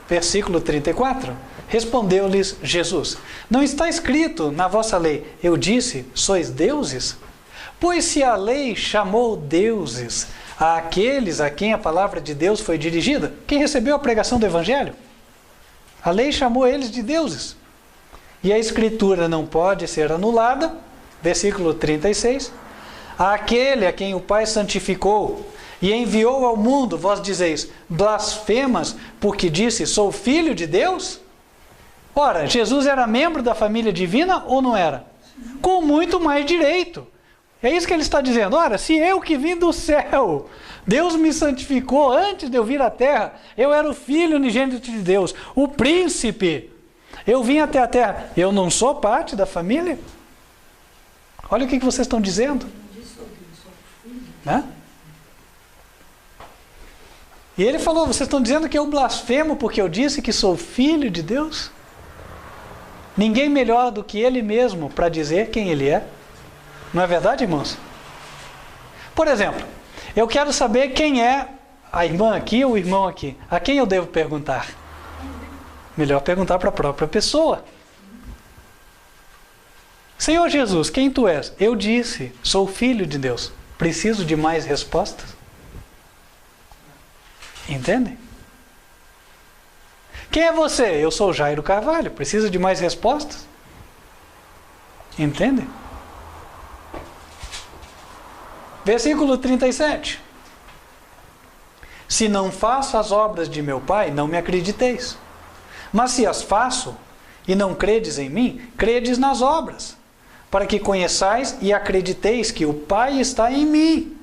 versículo 34. Respondeu-lhes Jesus, não está escrito na vossa lei, eu disse, sois deuses? Pois se a lei chamou deuses àqueles a quem a palavra de Deus foi dirigida, quem recebeu a pregação do Evangelho, a lei chamou eles de deuses. E a Escritura não pode ser anulada, versículo 36, àquele a quem o Pai santificou e enviou ao mundo, vós dizeis, blasfemas, porque disse, sou filho de Deus? Ora, Jesus era membro da família divina ou não era? Com muito mais direito. É isso que ele está dizendo. Ora, se eu que vim do céu, Deus me santificou antes de eu vir à terra, eu era o filho unigênito de Deus, o príncipe, eu vim até a terra, eu não sou parte da família? Olha o que vocês estão dizendo. Né? E ele falou, vocês estão dizendo que eu blasfemo porque eu disse que sou filho de Deus? Ninguém melhor do que ele mesmo para dizer quem ele é. Não é verdade, irmãos? Por exemplo, eu quero saber quem é a irmã aqui ou o irmão aqui. A quem eu devo perguntar? Melhor perguntar para a própria pessoa. Senhor Jesus, quem tu és? Eu disse, sou filho de Deus. Preciso de mais respostas? Entendem? Quem é você? Eu sou Jairo Carvalho. Precisa de mais respostas? Entendem? Versículo 37. Se não faço as obras de meu Pai, não me acrediteis. Mas se as faço, e não credes em mim, credes nas obras, para que conheçais e acrediteis que o Pai está em mim.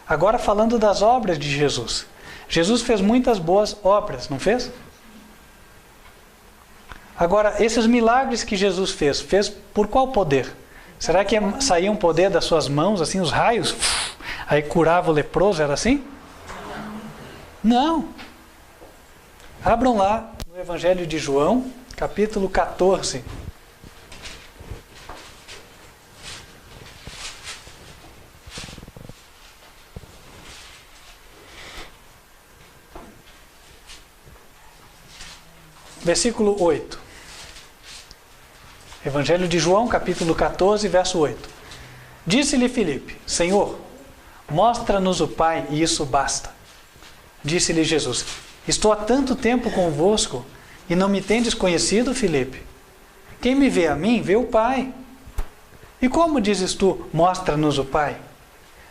Agora falando das obras de Jesus. Jesus fez muitas boas obras, não fez? Agora, esses milagres que Jesus fez por qual poder? Será que saía um poder das suas mãos, assim, os raios? Aí curava o leproso, era assim? Não. Abram lá no Evangelho de João, capítulo 14. versículo 8. Evangelho de João, capítulo 14, verso 8. Disse-lhe Filipe: Senhor, mostra-nos o Pai e isso basta. Disse-lhe Jesus: Estou há tanto tempo convosco e não me tendes conhecido, Filipe? Quem me vê a mim, vê o Pai. E como dizes tu, mostra-nos o Pai?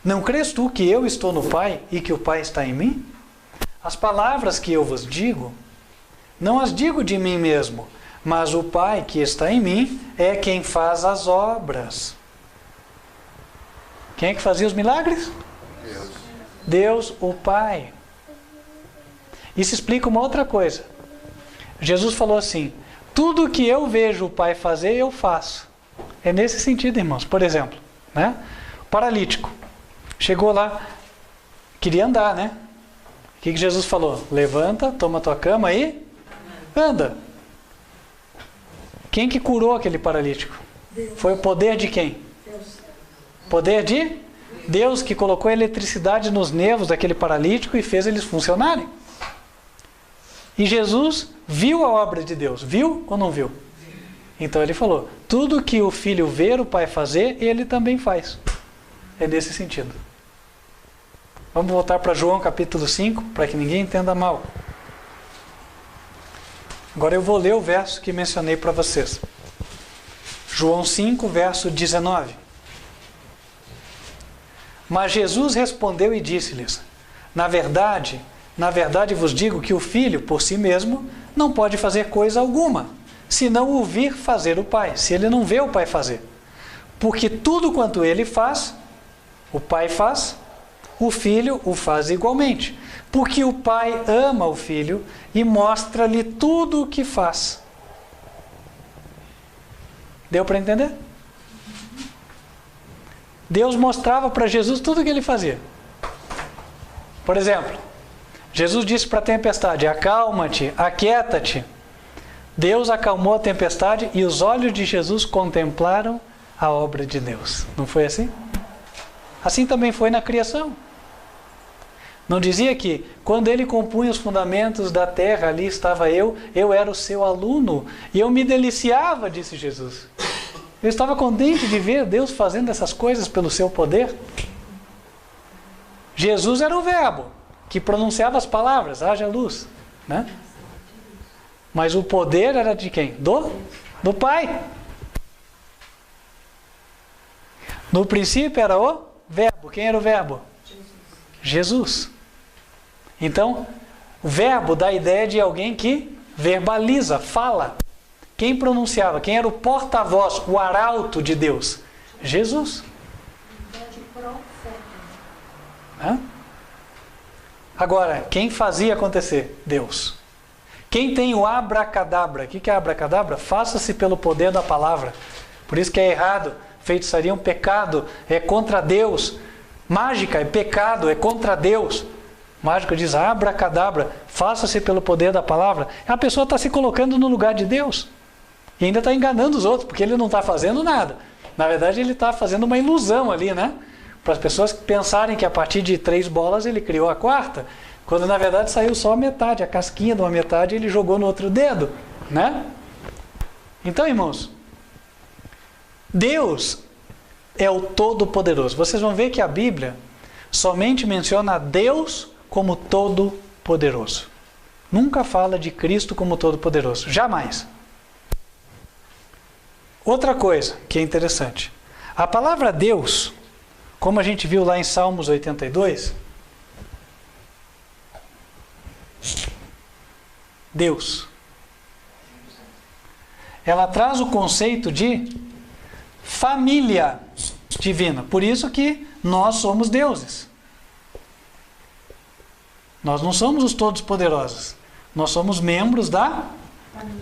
Não crês tu que eu estou no Pai e que o Pai está em mim? As palavras que eu vos digo, não as digo de mim mesmo, mas o Pai que está em mim é quem faz as obras. Quem é que fazia os milagres? Deus. Deus, o Pai. Isso explica uma outra coisa. Jesus falou assim: tudo que eu vejo o Pai fazer, eu faço. É nesse sentido, irmãos. Por exemplo, né? Paralítico. Chegou lá, queria andar, né? O que Jesus falou? Levanta, toma tua cama e anda. Quem que curou aquele paralítico? Deus. Foi o poder de quem? Deus. Poder de Deus, que colocou eletricidade nos nervos daquele paralítico e fez eles funcionarem. E Jesus viu a obra de Deus. Viu ou não viu? Então ele falou: tudo que o filho ver o pai fazer, ele também faz. É nesse sentido. Vamos voltar para João capítulo 5, para que ninguém entenda mal. Agora eu vou ler o verso que mencionei para vocês. João 5, verso 19. Mas Jesus respondeu e disse-lhes: na verdade vos digo que o Filho, por si mesmo, não pode fazer coisa alguma, se não o vir fazer o Pai, se ele não vê o Pai fazer. Porque tudo quanto ele faz, o Pai faz, o Filho o faz igualmente. Porque o Pai ama o Filho e mostra-lhe tudo o que faz. Deu para entender? Deus mostrava para Jesus tudo o que ele fazia. Por exemplo, Jesus disse para a tempestade: acalma-te, aquieta-te. Deus acalmou a tempestade e os olhos de Jesus contemplaram a obra de Deus. Não foi assim? Assim também foi na criação. Não dizia que quando ele compunha os fundamentos da terra, ali estava eu era o seu aluno e eu me deliciava, disse Jesus. Eu estava contente de ver Deus fazendo essas coisas pelo seu poder. Jesus era o verbo que pronunciava as palavras, haja luz, né? Mas o poder era de quem? Do Pai. No princípio era o verbo. Quem era o verbo? Jesus. Então, o verbo dá a ideia de alguém que verbaliza, fala. Quem pronunciava? Quem era o porta-voz, o arauto de Deus? Jesus. Hã? Agora, quem fazia acontecer? Deus. Quem tem o abracadabra? O que é abracadabra? Faça-se pelo poder da palavra. Por isso que é errado. Feitiçaria é um pecado, é contra Deus. Mágica é pecado, é contra Deus. Mágico diz abracadabra, faça-se pelo poder da palavra. A pessoa está se colocando no lugar de Deus. E ainda está enganando os outros, porque ele não está fazendo nada. Na verdade, ele está fazendo uma ilusão ali, né? Para as pessoas pensarem que a partir de 3 bolas ele criou a 4ª, quando na verdade saiu só a metade, a casquinha de uma metade ele jogou no outro dedo, né? Então, irmãos, Deus é o Todo-Poderoso. Vocês vão ver que a Bíblia somente menciona Deus como Todo-Poderoso. Nunca fala de Cristo como Todo-Poderoso. Jamais. Outra coisa que é interessante. A palavra Deus, como a gente viu lá em Salmos 82, Deus, ela traz o conceito de família divina. Por isso que nós somos deuses. Nós não somos os todos poderosos. Nós somos membros da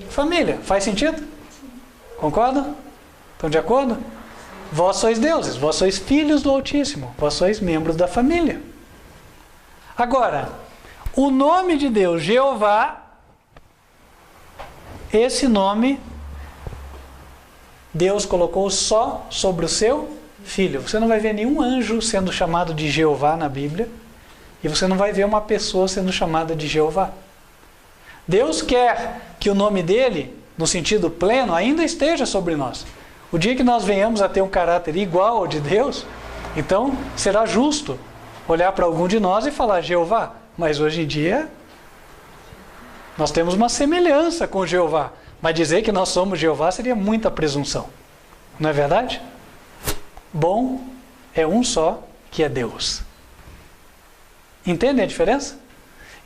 família. Faz sentido? Concordam? Estão de acordo? Vós sois deuses, vós sois filhos do Altíssimo, vós sois membros da família. Agora, o nome de Deus, Jeová, esse nome Deus colocou só sobre o seu Filho. Você não vai ver nenhum anjo sendo chamado de Jeová na Bíblia, e você não vai ver uma pessoa sendo chamada de Jeová. Deus quer que o nome dele, no sentido pleno, ainda esteja sobre nós. O dia que nós venhamos a ter um caráter igual ao de Deus, então será justo olhar para algum de nós e falar Jeová. Mas hoje em dia, nós temos uma semelhança com Jeová. Mas dizer que nós somos Jeová seria muita presunção. Não é verdade? Bom é um só, que é Deus. Entendem a diferença?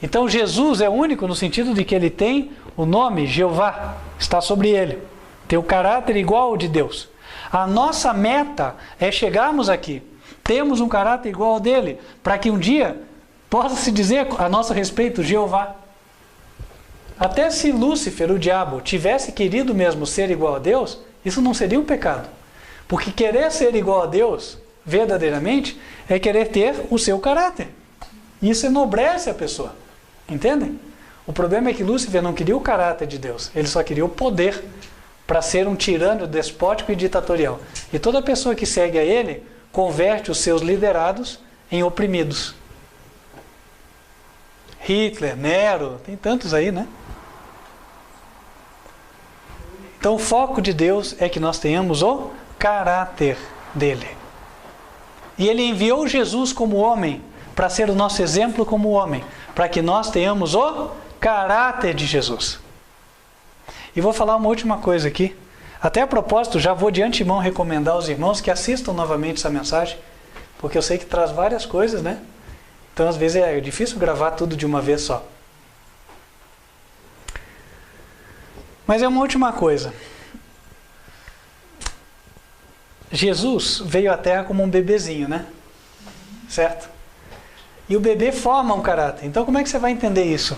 Então Jesus é único no sentido de que ele tem o nome Jeová, está sobre ele. Tem o caráter igual ao de Deus. A nossa meta é chegarmos aqui. Temos um caráter igual ao dele, para que um dia possa se dizer a nosso respeito Jeová. Até se Lúcifer, o diabo, tivesse querido mesmo ser igual a Deus, isso não seria um pecado. Porque querer ser igual a Deus, verdadeiramente, é querer ter o seu caráter. Isso enobrece a pessoa. Entendem? O problema é que Lúcifer não queria o caráter de Deus. Ele só queria o poder para ser um tirano despótico e ditatorial. E toda pessoa que segue a ele, converte os seus liderados em oprimidos. Hitler, Nero, tem tantos aí, né? Então o foco de Deus é que nós tenhamos o caráter dele. E ele enviou Jesus como homem, para ser o nosso exemplo como homem, para que nós tenhamos o caráter de Jesus. E vou falar uma última coisa aqui. Até a propósito, já vou de antemão recomendar aos irmãos que assistam novamente essa mensagem, porque eu sei que traz várias coisas, né? Então às vezes é difícil gravar tudo de uma vez só. Mas é uma última coisa. Jesus veio à Terra como um bebezinho, né? Certo? E o bebê forma um caráter. Então como é que você vai entender isso?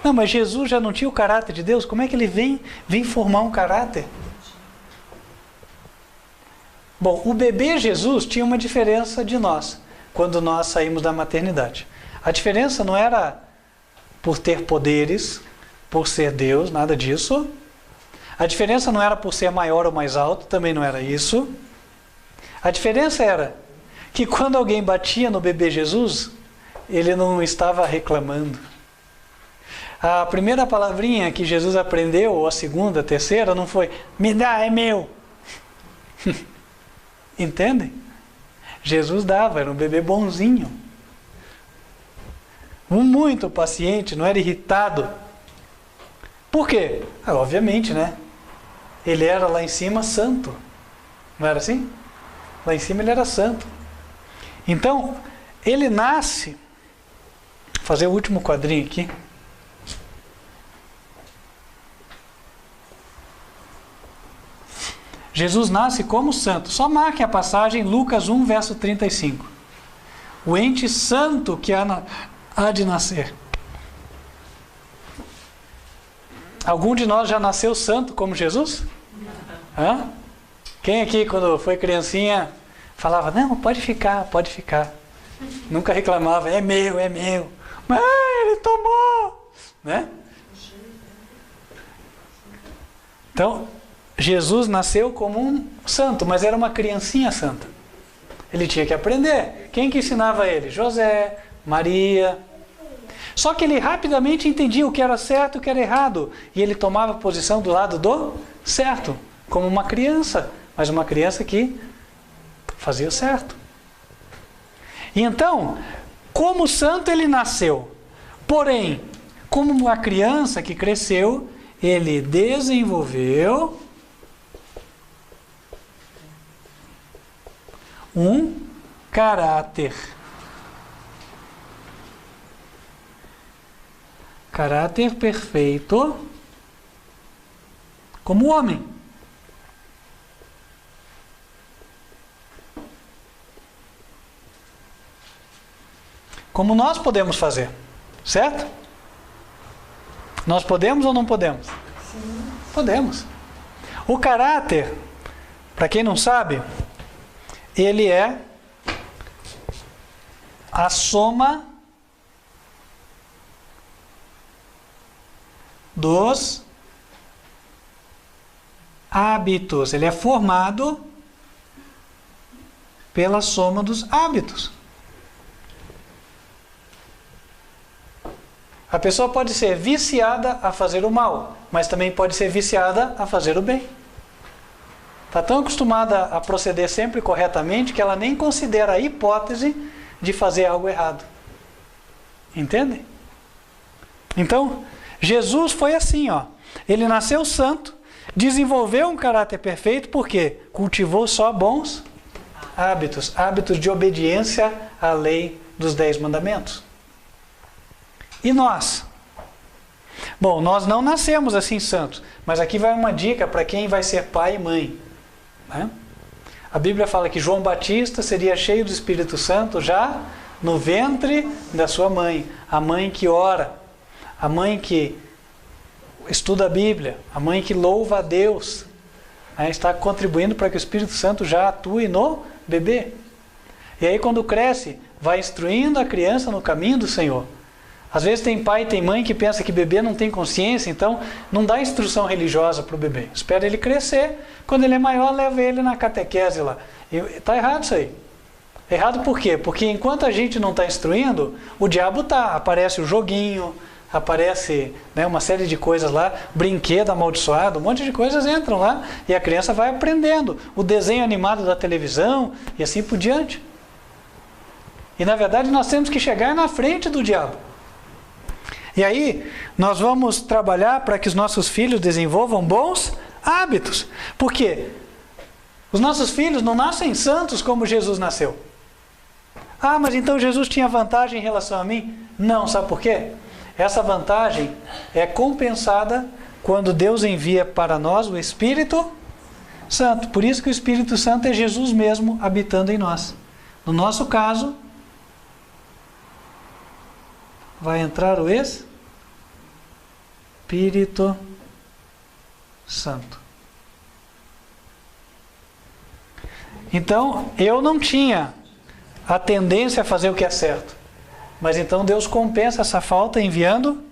Não, mas Jesus já não tinha o caráter de Deus? Como é que ele vem formar um caráter? Bom, o bebê Jesus tinha uma diferença de nós, quando nós saímos da maternidade. A diferença não era por ter poderes, por ser Deus, nada disso. A diferença não era por ser maior ou mais alto, também não era isso. A diferença era que quando alguém batia no bebê Jesus, ele não estava reclamando. A primeira palavrinha que Jesus aprendeu, ou a segunda, a terceira, não foi, me dá, é meu. Entendem? Jesus dava, era um bebê bonzinho. Muito paciente, não era irritado. Por quê? Obviamente, né? Ele era lá em cima santo. Não era assim? Lá em cima ele era santo. Então, ele nasce... Vou fazer o último quadrinho aqui. Jesus nasce como santo. Só marquem a passagem Lucas 1, verso 35. O ente santo que há de nascer. Algum de nós já nasceu santo como Jesus? Hã? Quem aqui, quando foi criancinha, falava, não, pode ficar, pode ficar. Nunca reclamava, é meu, é meu. Mãe, ele tomou. Né? Então, Jesus nasceu como um santo, mas era uma criancinha santa. Ele tinha que aprender. Quem que ensinava ele? José, Maria. Só que ele rapidamente entendia o que era certo e o que era errado. E ele tomava posição do lado do certo, como uma criança. Mas uma criança que fazia certo. E então, como santo ele nasceu. Porém, como uma criança que cresceu, ele desenvolveu um caráter. Caráter perfeito como homem. Como nós podemos fazer, certo? Nós podemos ou não podemos? Sim. Podemos. O caráter, para quem não sabe, ele é a soma dos hábitos. Ele é formado pela soma dos hábitos. A pessoa pode ser viciada a fazer o mal, mas também pode ser viciada a fazer o bem. Está tão acostumada a proceder sempre corretamente que ela nem considera a hipótese de fazer algo errado. Entende? Então, Jesus foi assim, ó. Ele nasceu santo, desenvolveu um caráter perfeito, porque cultivou só bons hábitos, hábitos de obediência à lei dos 10 mandamentos. E nós? Bom, nós não nascemos assim santos, mas aqui vai uma dica para quem vai ser pai e mãe. Né? A Bíblia fala que João Batista seria cheio do Espírito Santo já no ventre da sua mãe. A mãe que ora, a mãe que estuda a Bíblia, a mãe que louva a Deus, né? Está contribuindo para que o Espírito Santo já atue no bebê. E aí quando cresce, vai instruindo a criança no caminho do Senhor. Às vezes tem pai e tem mãe que pensa que bebê não tem consciência, então não dá instrução religiosa para o bebê. Espera ele crescer, quando ele é maior, leva ele na catequese lá. Está errado isso aí. Errado por quê? Porque enquanto a gente não está instruindo, o diabo está. Aparece o joguinho, aparece, né, uma série de coisas lá, brinquedo amaldiçoado, um monte de coisas entram lá e a criança vai aprendendo. O desenho animado da televisão e assim por diante. E na verdade nós temos que chegar na frente do diabo. E aí, nós vamos trabalhar para que os nossos filhos desenvolvam bons hábitos. Por quê? Os nossos filhos não nascem santos como Jesus nasceu. Ah, mas então Jesus tinha vantagem em relação a mim? Não, sabe por quê? Essa vantagem é compensada quando Deus envia para nós o Espírito Santo. Por isso que o Espírito Santo é Jesus mesmo habitando em nós. No nosso caso, vai entrar o Espírito Santo. Então, eu não tinha a tendência a fazer o que é certo. Mas então Deus compensa essa falta enviando,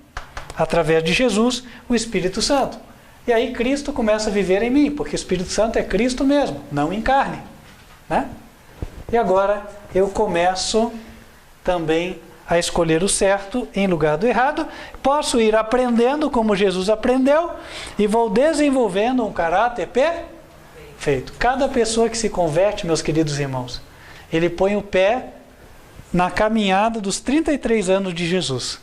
através de Jesus, o Espírito Santo. E aí Cristo começa a viver em mim, porque o Espírito Santo é Cristo mesmo, não em carne. Né? E agora eu começo também a escolher o certo em lugar do errado. Posso ir aprendendo como Jesus aprendeu e vou desenvolvendo um caráter perfeito. Cada pessoa que se converte, meus queridos irmãos, ele põe o pé na caminhada dos 33 anos de Jesus.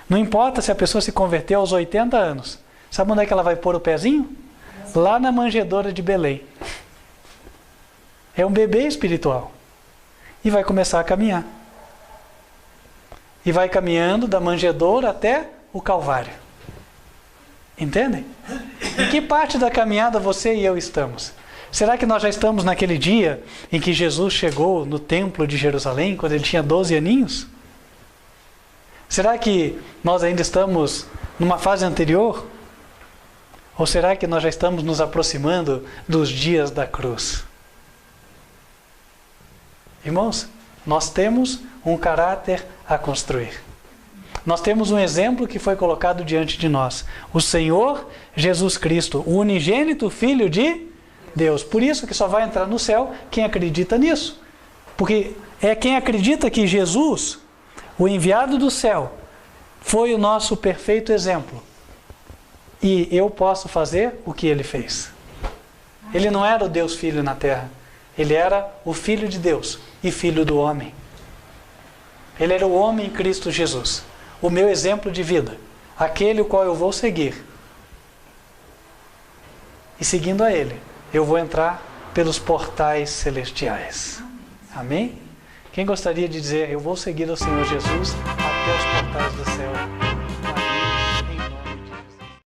Não importa se a pessoa se converteu aos 80 anos. Sabe onde é que ela vai pôr o pezinho? Lá na manjedoura de Belém. É um bebê espiritual. E vai começar a caminhar. E vai caminhando da manjedoura até o Calvário. Entendem? Em que parte da caminhada você e eu estamos? Será que nós já estamos naquele dia em que Jesus chegou no templo de Jerusalém, quando ele tinha 12 aninhos? Será que nós ainda estamos numa fase anterior? Ou será que nós já estamos nos aproximando dos dias da cruz? Irmãos, nós temos um caráter a construir. Nós temos um exemplo que foi colocado diante de nós. O Senhor Jesus Cristo, o unigênito Filho de Deus. Por isso que só vai entrar no céu quem acredita nisso. Porque é quem acredita que Jesus, o enviado do céu, foi o nosso perfeito exemplo. E eu posso fazer o que ele fez. Ele não era o Deus Filho na terra. Ele era o Filho de Deus e Filho do homem. Ele era o homem em Cristo Jesus. O meu exemplo de vida. Aquele o qual eu vou seguir. E seguindo a ele, eu vou entrar pelos portais celestiais. Amém? Quem gostaria de dizer, eu vou seguir o Senhor Jesus até os portais do céu?